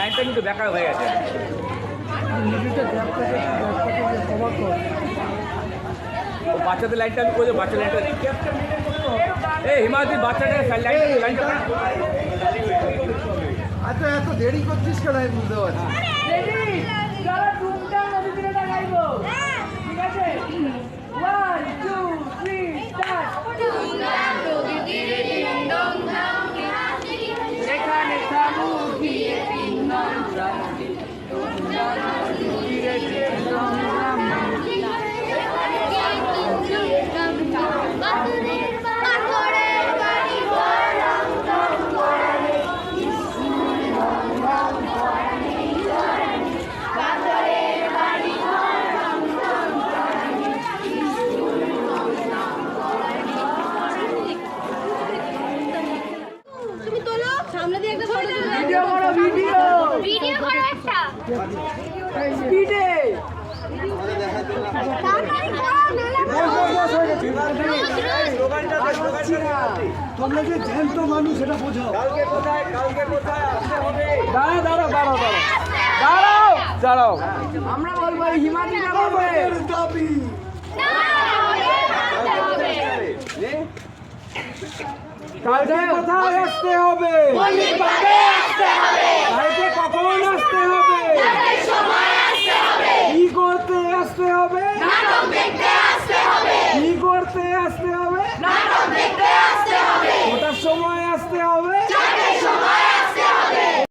লাইনটা কিন্তু বেকার হয়ে গেছে। বাচ্চাদের লাইনটা আমি করে বাচ্চা লাইনটা এই হিমাদ্রি বাচ্চাদের লাইনটা আচ্ছা এত দেরি করছিস কেন আমি বুঝতে পারছি। তোমরা যে জ্যান্ত মানুষ সেটা বোঝাও। কালকে কোথায় আসতে হবে? দাঁড়াও আমরা বলবো হিমাদ্রিটা বলবে দাবি কালকে কোথায় আসতে হবে? কালকে কখন আসতে হবে?